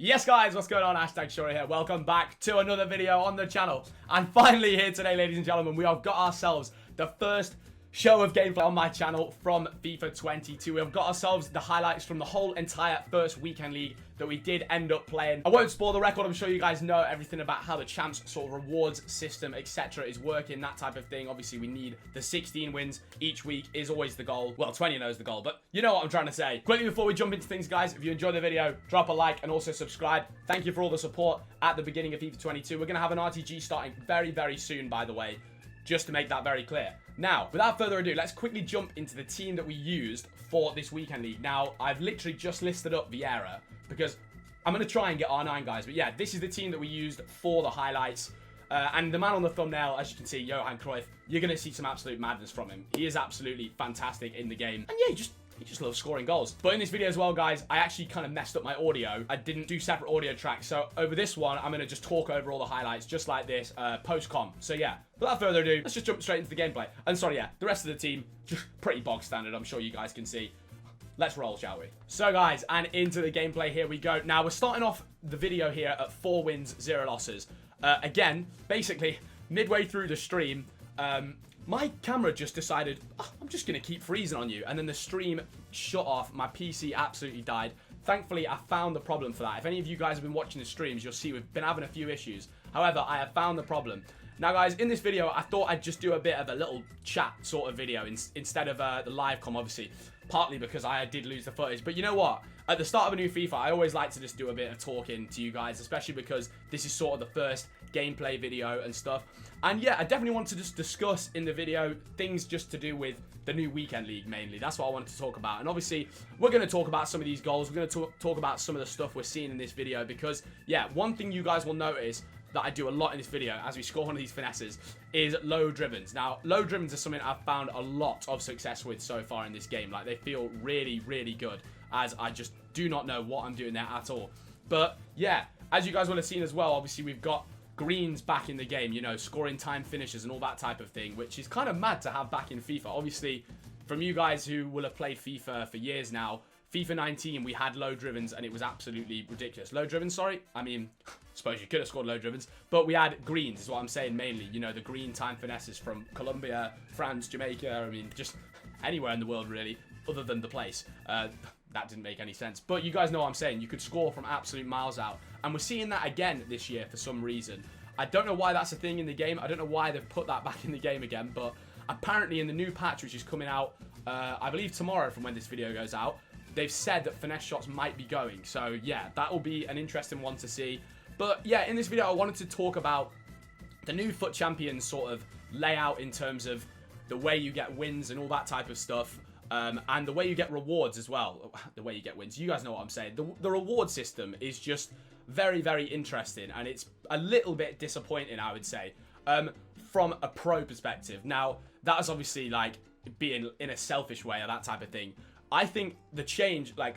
Yes guys, what's going on? Hashtag Shorty here. Welcome back to another video on the channel. And finally here today, ladies and gentlemen, we have got ourselves the first show of gameplay on my channel from FIFA 22. We've got ourselves the highlights from the whole entire first weekend league that we did end up playing. I won't spoil the record. I'm sure you guys know everything about how the champs sort of rewards system, etc. is working, that type of thing. Obviously, we need the 16 wins each week is always the goal. Well, 20 knows the goal, but you know what I'm trying to say. Quickly before we jump into things, guys, if you enjoyed the video, drop a like and also subscribe. Thank you for all the support at the beginning of FIFA 22. We're going to have an RTG starting very, very soon, by the way, just to make that very clear. Now, without further ado, let's quickly jump into the team that we used for this weekend league. Now, I've literally just listed up Vieira because I'm going to try and get R9, guys. But yeah, this is the team that we used for the highlights. And the man on the thumbnail, as you can see, Johan Cruyff, you're going to see some absolute madness from him. He is absolutely fantastic in the game. And yeah, he just loves scoring goals. But in this video as well, guys, I actually kind of messed up my audio. I didn't do separate audio tracks. So over this one, I'm going to just talk over all the highlights just like this, post-com. So yeah, without further ado, let's just jump straight into the gameplay. And sorry, yeah, the rest of the team, just pretty bog standard, I'm sure you guys can see. Let's roll, shall we? So guys, and into the gameplay, here we go. Now, we're starting off the video here at 4 wins, 0 losses. Again, basically, midway through the stream, my camera just decided, oh, I'm just going to keep freezing on you. And then the stream shut off. My PC absolutely died. Thankfully, I found the problem for that. If any of you guys have been watching the streams, you'll see we've been having a few issues. However, I have found the problem. Now, guys, in this video, I thought I'd just do a bit of a little chat sort of video instead of the live com, obviously. Partly because I did lose the footage. But you know what? At the start of a new FIFA, I always like to just do a bit of talking to you guys, especially because this is sort of the first gameplay video and stuff. And yeah, I definitely want to just discuss in the video things just to do with the new weekend league mainly. That's what I wanted to talk about. And obviously, we're going to talk about some of these goals. We're going to talk about some of the stuff we're seeing in this video because, yeah, one thing you guys will notice that I do a lot in this video as we score one of these finesses is low drivens. Now, low drivens are something I've found a lot of success with so far in this game. Like, they feel really, really good as I just do not know what I'm doing there at all. But, yeah, as you guys will have seen as well, obviously, we've got greens back in the game, you know, scoring time finishes and all that type of thing, which is kind of mad to have back in FIFA. Obviously, from you guys who will have played FIFA for years now, FIFA 19, we had low drivens, and it was absolutely ridiculous. Low drivens, sorry. I mean, I suppose you could have scored low drivens, but we had greens, is what I'm saying mainly. You know, the green time finesses from Colombia, France, Jamaica, I mean, just anywhere in the world, really, other than the place. That didn't make any sense. But you guys know what I'm saying. You could score from absolute miles out. And we're seeing that again this year for some reason. I don't know why that's a thing in the game. I don't know why they've put that back in the game again. But apparently in the new patch, which is coming out, I believe tomorrow from when this video goes out, they've said that finesse shots might be going. So, yeah, that will be an interesting one to see. But, yeah, in this video, I wanted to talk about the new FUT Champions sort of layout in terms of the way you get wins and all that type of stuff. And the way you get rewards as well. The way you get wins. You guys know what I'm saying. The reward system is just very, very interesting. And it's a little bit disappointing, I would say, from a pro perspective. Now, that is obviously, like, being in a selfish way or that type of thing. I think the change, like,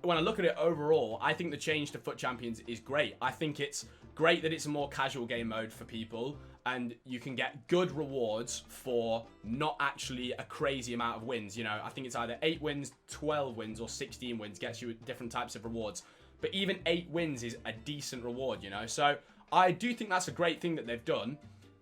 when I look at it overall, I think the change to FUT Champions is great. I think it's great that it's a more casual game mode for people and you can get good rewards for not actually a crazy amount of wins. You know, I think it's either 8 wins, 12 wins, or 16 wins gets you different types of rewards. But even 8 wins is a decent reward, you know. So I do think that's a great thing that they've done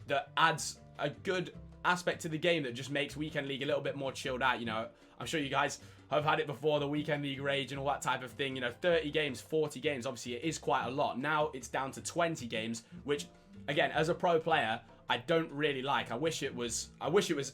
that adds a good aspect to the game that just makes Weekend League a little bit more chilled out, you know. I'm sure you guys have had it before, the Weekend League rage and all that type of thing. You know, 30 games, 40 games, obviously it is quite a lot. Now it's down to 20 games, which, again, as a pro player, I don't really like. I wish it was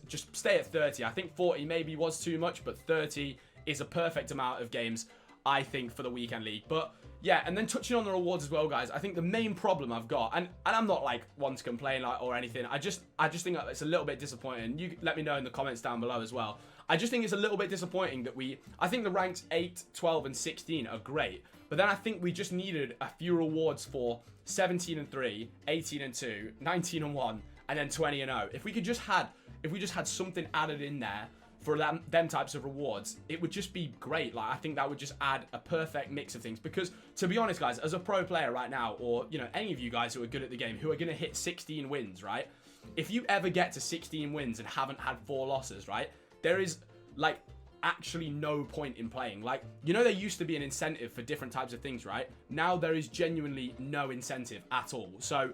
just stay at 30. I think 40 maybe was too much, but 30 is a perfect amount of games, I think, for the Weekend League. But yeah, and then touching on the rewards as well, guys, I think the main problem I've got, and I'm not like one to complain or anything, I just think that it's a little bit disappointing. You let me know in the comments down below as well. I just think it's a little bit disappointing that I think the ranks 8, 12, and 16 are great, but then I think we just needed a few rewards for 17 and 3, 18 and 2, 19 and 1, and then 20 and 0. If we just had something added in there for them types of rewards, it would just be great. Like, I think that would just add a perfect mix of things. Because, to be honest, guys, as a pro player right now, or, you know, any of you guys who are good at the game, who are going to hit 16 wins, right? If you ever get to 16 wins and haven't had 4 losses, right? There is, like, actually no point in playing. Like, you know, there used to be an incentive for different types of things, right? Now there is genuinely no incentive at all. So,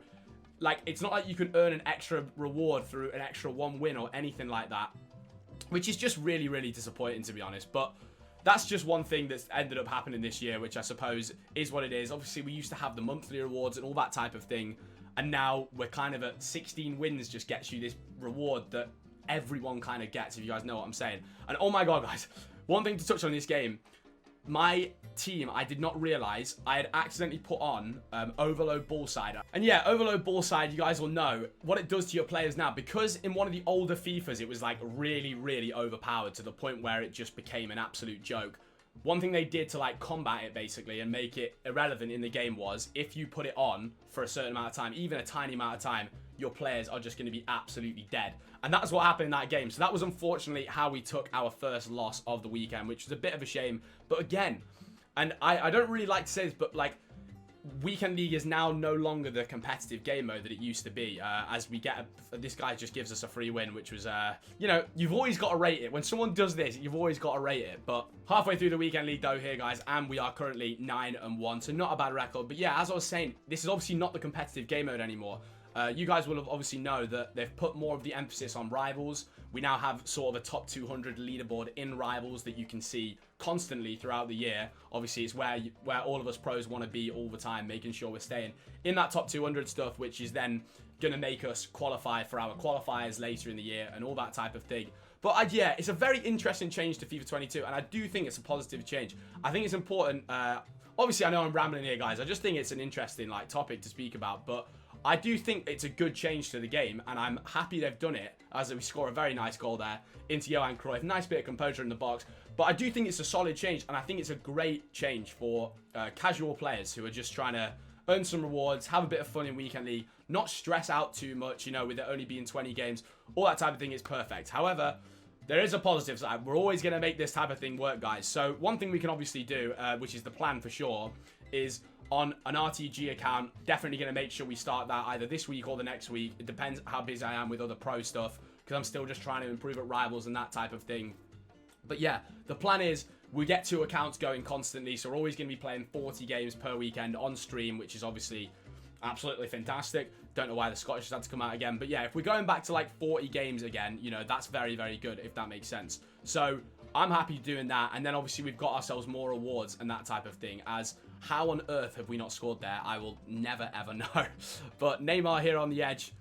like, it's not like you can earn an extra reward through an extra 1 win or anything like that, which is just really, really disappointing, to be honest. But that's just one thing that's ended up happening this year, which I suppose is what it is. Obviously, we used to have the monthly rewards and all that type of thing, and now we're kind of at 16 wins just gets you this reward that everyone kind of gets, if you guys know what I'm saying. And oh my god, guys, one thing to touch on in this game, my team, I did not realize I had accidentally put on overload ball side. And yeah, overload ball side, you guys will know what it does to your players now, because in one of the older FIFAs it was like really, really overpowered to the point where it just became an absolute joke. One thing they did to like combat it basically and make it irrelevant in the game was, if you put it on for a certain amount of time, even a tiny amount of time, your players are just going to be absolutely dead. And that's what happened in that game. So that was unfortunately how we took our first loss of the weekend, which was a bit of a shame. But again, and I don't really like to say this, but like, Weekend League is now no longer the competitive game mode that it used to be. As we get, this guy just gives us a free win, which was, you know, you've always got to rate it. When someone does this, you've always got to rate it. But halfway through the Weekend League though here, guys, and we are currently 9-1, so not a bad record. But yeah, as I was saying, this is obviously not the competitive game mode anymore. You guys will have obviously know that they've put more of the emphasis on rivals. We now have sort of a top 200 leaderboard in rivals that you can see constantly throughout the year. Obviously, it's where all of us pros want to be all the time, making sure we're staying in that top 200 stuff, which is then going to make us qualify for our qualifiers later in the year and all that type of thing. But yeah, it's a very interesting change to FIFA 22, and I do think it's a positive change. I think it's important. Obviously, I know I'm rambling here, guys. I just think it's an interesting like topic to speak about, but I do think it's a good change to the game, and I'm happy they've done it, as we score a very nice goal there into Johan Cruyff. Nice bit of composure in the box, but I do think it's a solid change, and I think it's a great change for casual players who are just trying to earn some rewards, have a bit of fun in Weekend League, not stress out too much, you know, with it only being 20 games. All that type of thing is perfect. However, there is a positive side. We're always going to make this type of thing work, guys. So one thing we can obviously do, which is the plan for sure, is on an RTG account, definitely going to make sure we start that either this week or the next week. It depends how busy I am with other pro stuff, because I'm still just trying to improve at rivals and that type of thing. But yeah, the plan is we get 2 accounts going constantly, so we're always going to be playing 40 games per weekend on stream, which is obviously absolutely fantastic. Don't know why the Scottish had to come out again, but yeah, if we're going back to like 40 games again, you know, that's very, very good, if that makes sense. So I'm happy doing that, and then obviously we've got ourselves more rewards and that type of thing, as how on earth have we not scored there? I will never ever know. But Neymar here on the edge,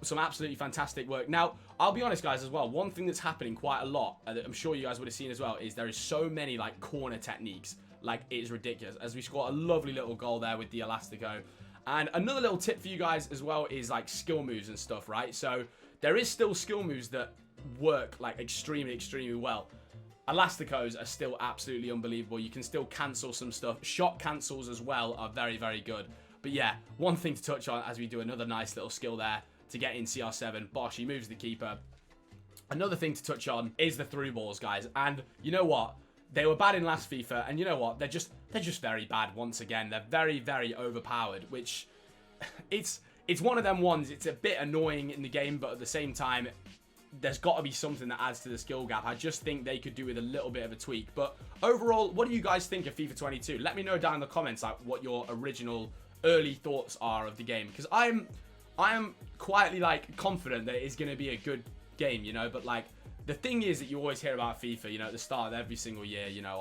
some absolutely fantastic work. Now, I'll be honest, guys, as well, one thing that's happening quite a lot, that I'm sure you guys would have seen as well, is there is so many like corner techniques. Like, it is ridiculous, as we score a lovely little goal there with the Elastico. And another little tip for you guys as well is like skill moves and stuff, right? So there is still skill moves that work like extremely, extremely well. Elasticos are still absolutely unbelievable. You can still cancel some stuff. Shot cancels as well are very, very good. But yeah, one thing to touch on as we do another nice little skill there to get in CR7. Bosh, he moves the keeper. Another thing to touch on is the through balls, guys. And you know what? They were bad in last FIFA, and you know what? They're just very bad once again. They're very, very overpowered, which it's one of them ones. It's a bit annoying in the game, but at the same time, there's got to be something that adds to the skill gap. I just think they could do with a little bit of a tweak. But overall, what do you guys think of FIFA 22? Let me know down in the comments like what your original early thoughts are of the game, because I am quietly like confident that it's going to be a good game, you know. But like, the thing is that you always hear about FIFA, you know, at the start of every single year, you know,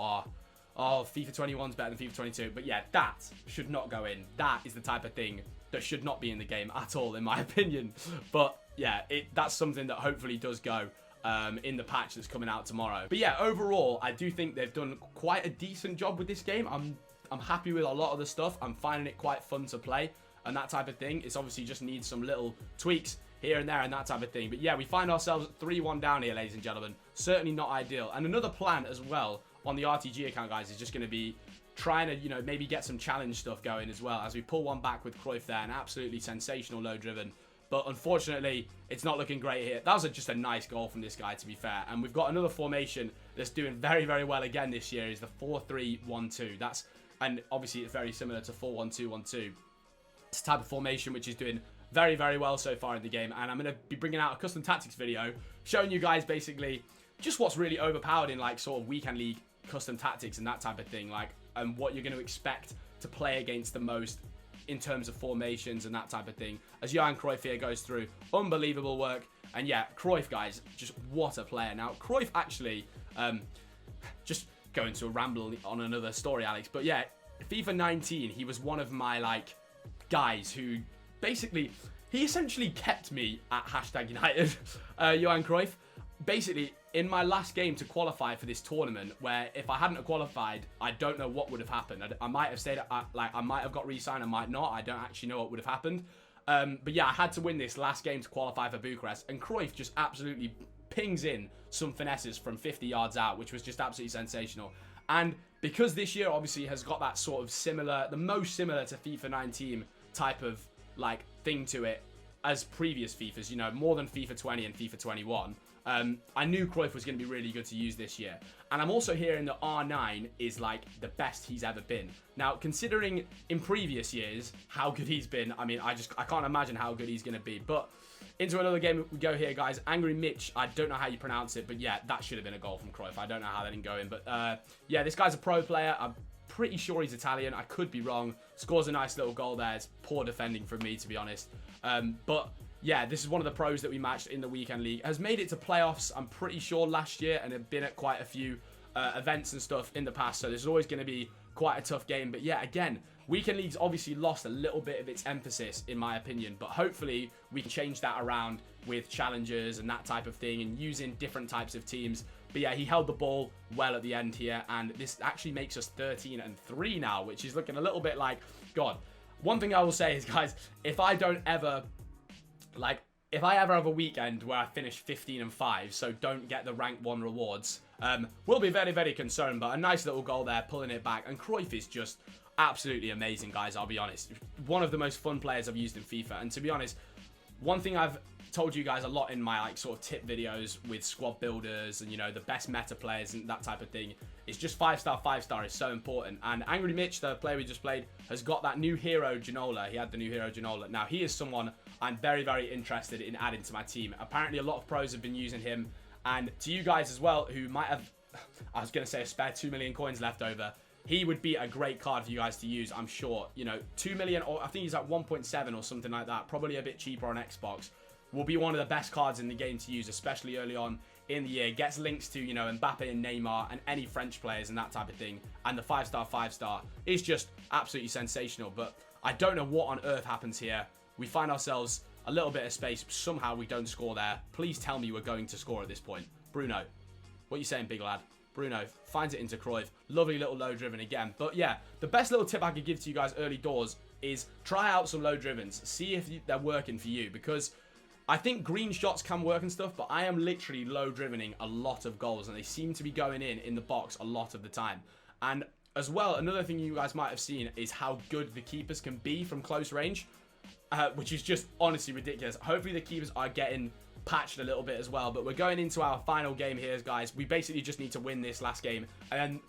oh, FIFA 21's better than FIFA 22. But yeah, that should not go in. That is the type of thing that should not be in the game at all, in my opinion. But yeah, that's something that hopefully does go in the patch that's coming out tomorrow. But yeah, overall, I do think they've done quite a decent job with this game. I'm happy with a lot of the stuff. I'm finding it quite fun to play and that type of thing. It's obviously just needs some little tweaks here and there and that type of thing. But yeah, we find ourselves 3-1 down here, ladies and gentlemen. Certainly not ideal. And another plan as well on the RTG account, guys, is just going to be trying to, you know, maybe get some challenge stuff going as well, as we pull one back with Cruyff there, and absolutely sensational low driven. But unfortunately, it's not looking great here. That was just a nice goal from this guy, to be fair. And we've got another formation that's doing very, very well again this year, is the 4-3-1-2. And obviously it's very similar to 4-1-2-1-2. It's a type of formation which is doing very, very well so far in the game. And I'm going to be bringing out a custom tactics video showing you guys basically just what's really overpowered in like sort of weekend league custom tactics and that type of thing, like, and what you're going to expect to play against the most in terms of formations and that type of thing, as Johan Cruyff here goes through. Unbelievable work. And yeah, Cruyff, guys, just what a player. Now, Cruyff actually, just going to a ramble on another story, Alex, but yeah, FIFA 19, he was one of my, like, guys who basically, he essentially kept me at #United, Johan Cruyff. Basically, in my last game to qualify for this tournament, where if I hadn't have qualified, I don't know what would have happened. I might have stayed, like, I might have got re-signed, I might not. I don't actually know what would have happened. But yeah, I had to win this last game to qualify for Bucharest, and Cruyff just absolutely pings in some finesses from 50 yards out, which was just absolutely sensational. And because this year obviously has got that sort of similar, the most similar to FIFA 19 type of like thing to it as previous FIFAs, you know, more than FIFA 20 and FIFA 21. I knew Cruyff was going to be really good to use this year. And I'm also hearing that R9 is like the best he's ever been. Now, considering in previous years how good he's been, I mean, I can't imagine how good he's going to be. But into another game we go here, guys. Angry Mitch, I don't know how you pronounce it, but yeah, that should have been a goal from Cruyff. I don't know how that didn't go in. But yeah, this guy's a pro player. I'm pretty sure he's Italian. I could be wrong. Scores a nice little goal there. It's poor defending from me, to be honest. But yeah, this is one of the pros that we matched in the weekend league. Has made it to playoffs, I'm pretty sure, last year, and have been at quite a few events and stuff in the past. So there's always going to be quite a tough game. But yeah, again, weekend league's obviously lost a little bit of its emphasis, in my opinion. But hopefully we can change that around with challenges and that type of thing, and using different types of teams. But yeah, he held the ball well at the end here, and this actually makes us 13-3 now, which is looking a little bit like, God. One thing I will say is, guys, if I ever have a weekend where I finish 15-5, so don't get the rank 1 rewards, we'll be very, very concerned. But a nice little goal there, pulling it back. And Cruyff is just absolutely amazing, guys, I'll be honest. One of the most fun players I've used in FIFA. And to be honest, one thing I've told you guys a lot in my like sort of tip videos with squad builders and, you know, the best meta players and that type of thing, is just 5-star is so important. And Angry Mitch, the player we just played, has got that new hero Ginola. He had the new hero Ginola. Now, he is someone I'm very, very interested in adding to my team. Apparently, a lot of pros have been using him. And to you guys as well, who might have, I was going to say, a spare 2 million coins left over, he would be a great card for you guys to use, I'm sure. You know, 2 million, or I think he's at 1.7 or something like that, probably a bit cheaper on Xbox, will be one of the best cards in the game to use, especially early on in the year. Gets links to, you know, Mbappe and Neymar and any French players and that type of thing. And the 5-star is just absolutely sensational. But I don't know what on earth happens here. We find ourselves a little bit of space. Somehow we don't score there. Please tell me we're going to score at this point. Bruno, what are you saying, big lad? Bruno finds it into Cruyff. Lovely little low driven again. But yeah, the best little tip I could give to you guys early doors is try out some low drivens. See if they're working for you, because I think green shots can work and stuff, but I am literally low drivening a lot of goals, and they seem to be going in the box a lot of the time. And as well, another thing you guys might have seen is how good the keepers can be from close range, which is just honestly ridiculous. Hopefully the keepers are getting patched a little bit as well. But we're going into our final game here, guys. We basically just need to win this last game, and then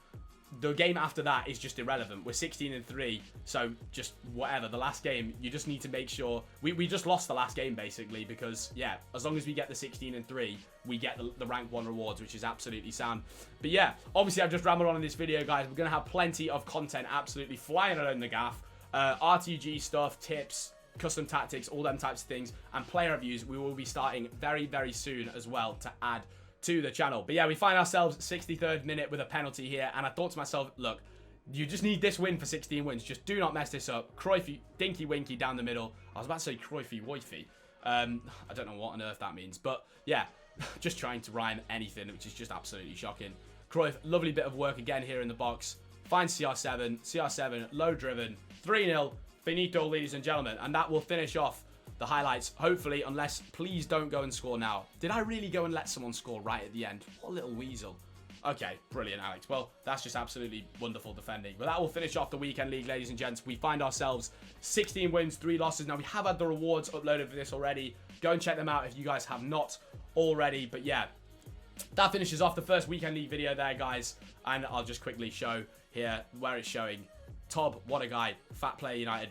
the game after that is just irrelevant. We're 16-3, so just whatever. The last game, you just need to make sure... We just lost the last game, basically, because, yeah, as long as we get the 16-3, we get the rank 1 rewards, which is absolutely sound. But, yeah, obviously, I've just rambled on in this video, guys. We're going to have plenty of content absolutely flying around the gaff. RTG stuff, tips, custom tactics, all them types of things, and player reviews. We will be starting very, very soon as well to add to the channel. But yeah, we find ourselves 63rd minute with a penalty here, and I thought to myself, look, you just need this win for 16 wins. Just do not mess this up. Cruyffy, dinky winky down the middle. I was about to say Cruyffy woify. I don't know what on earth that means, but yeah, just trying to rhyme anything, which is just absolutely shocking. Cruyff, lovely bit of work again here in the box. Finds CR7, low driven, 3-0, finito, ladies and gentlemen, and that will finish off the highlights, hopefully, unless, please don't go and score now. Did I really go and let someone score right at the end? What a little weasel. Okay, brilliant, Alex. Well, that's just absolutely wonderful defending. But that will finish off the weekend league, ladies and gents. We find ourselves 16 wins, 3 losses. Now, we have had the rewards uploaded for this already. Go and check them out if you guys have not already. But yeah, that finishes off the first weekend league video there, guys. And I'll just quickly show here where it's showing. Tob, what a guy. Fat Player United.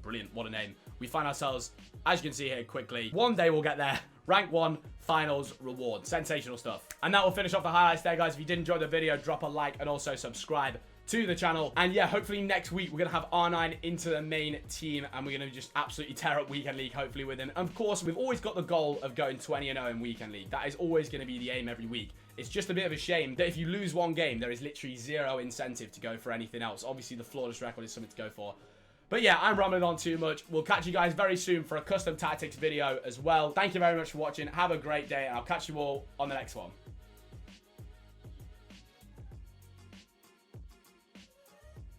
Brilliant, what a name. We find ourselves, as you can see here quickly, one day we'll get there. Rank 1 finals reward. Sensational stuff. And that will finish off the highlights there, guys. If you did enjoy the video, drop a like and also subscribe to the channel. And yeah, hopefully next week we're going to have R9 into the main team and we're going to just absolutely tear up Weekend League, hopefully, with him. And of course, we've always got the goal of going 20-0 in Weekend League. That is always going to be the aim every week. It's just a bit of a shame that if you lose one game, there is literally zero incentive to go for anything else. Obviously, the flawless record is something to go for. But yeah, I'm rambling on too much. We'll catch you guys very soon for a custom tactics video as well. Thank you very much for watching. Have a great day, and I'll catch you all on the next one.